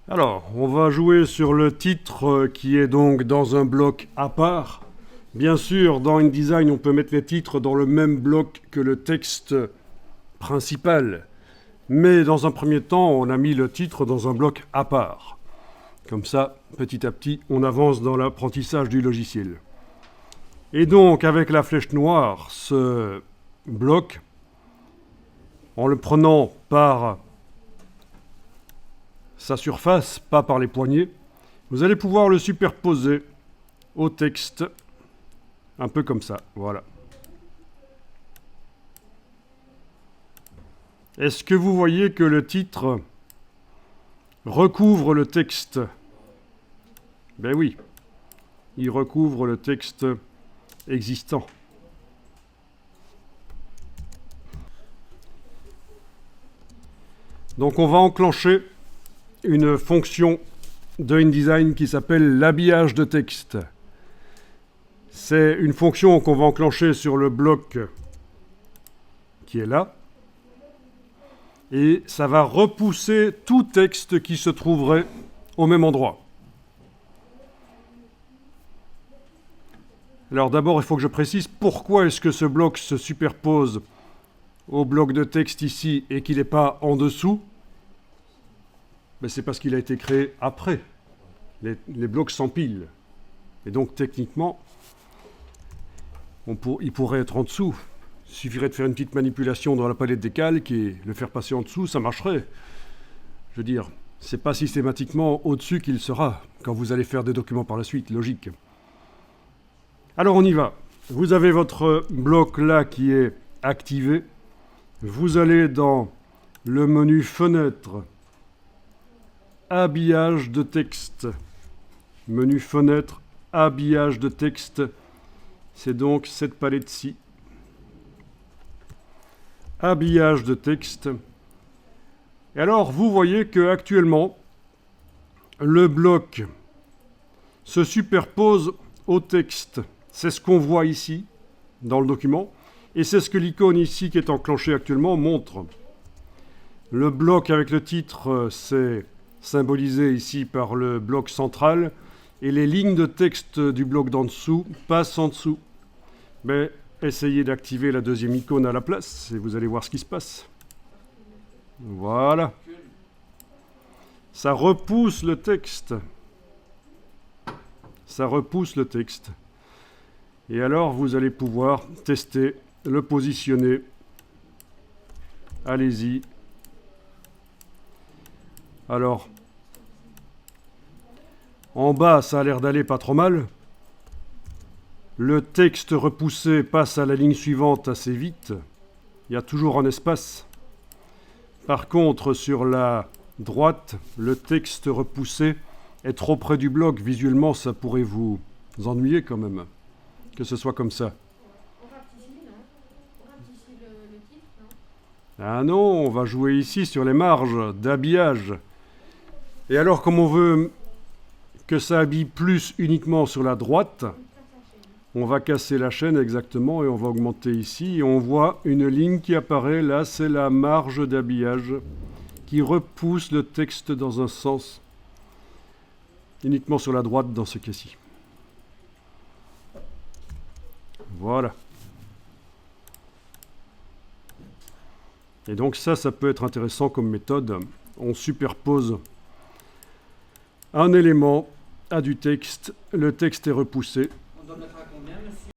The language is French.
Alors, on va jouer sur le titre qui est donc dans un bloc à part. Bien sûr, dans InDesign, on peut mettre les titres dans le même bloc que le texte principal. Mais dans un premier temps, on a mis le titre dans un bloc à part. Comme ça, petit à petit, on avance dans l'apprentissage du logiciel. Et donc, avec la flèche noire, ce bloc, en le prenant par sa surface, pas par les poignées, vous allez pouvoir le superposer au texte, un peu comme ça, voilà. Est-ce que vous voyez que le titre recouvre le texte? Ben oui, il recouvre le texte existant. Donc on va enclencher une fonction de InDesign qui s'appelle l'habillage de texte. C'est une fonction qu'on va enclencher sur le bloc qui est là. Et ça va repousser tout texte qui se trouverait au même endroit. Alors d'abord, il faut que je précise pourquoi est-ce que ce bloc se superpose au bloc de texte ici et qu'il n'est pas en dessous. Ben, c'est parce qu'il a été créé après. Les blocs s'empilent. Et donc techniquement, il pourrait être en dessous. Il suffirait de faire une petite manipulation dans la palette des calques et le faire passer en dessous, ça marcherait. Je veux dire, c'est pas systématiquement au-dessus qu'il sera quand vous allez faire des documents par la suite, logique. Alors on y va. Vous avez votre bloc là qui est activé. Vous allez dans le menu Fenêtre, Habillage de texte. Menu Fenêtre, Habillage de texte. C'est donc cette palette-ci. Habillage de texte. Et alors, vous voyez que actuellement, le bloc se superpose au texte. C'est ce qu'on voit ici, dans le document, et c'est ce que l'icône ici, qui est enclenchée actuellement, montre. Le bloc avec le titre, c'est symbolisé ici par le bloc central, et les lignes de texte du bloc d'en dessous passent en dessous. Mais essayez d'activer la deuxième icône à la place, et vous allez voir ce qui se passe. Voilà. Ça repousse le texte. Ça repousse le texte. Et alors, vous allez pouvoir tester, le positionner. Allez-y. Alors, en bas, ça a l'air d'aller pas trop mal. Le texte repoussé passe à la ligne suivante assez vite. Il y a toujours un espace. Par contre, sur la droite, le texte repoussé est trop près du bloc. Visuellement, ça pourrait vous ennuyer quand même, que ce soit comme ça. On rapetit, non? On rapetit le titre, non? Ah non, on va jouer ici sur les marges d'habillage. Et alors, comme on veut que ça habille plus uniquement sur la droite, on va casser la chaîne exactement et on va augmenter ici. Et on voit une ligne qui apparaît là, c'est la marge d'habillage qui repousse le texte dans un sens uniquement sur la droite dans ce cas-ci. Voilà. Et donc ça peut être intéressant comme méthode. On superpose un élément à du texte. Le texte est repoussé. On doit mettre à combien, monsieur?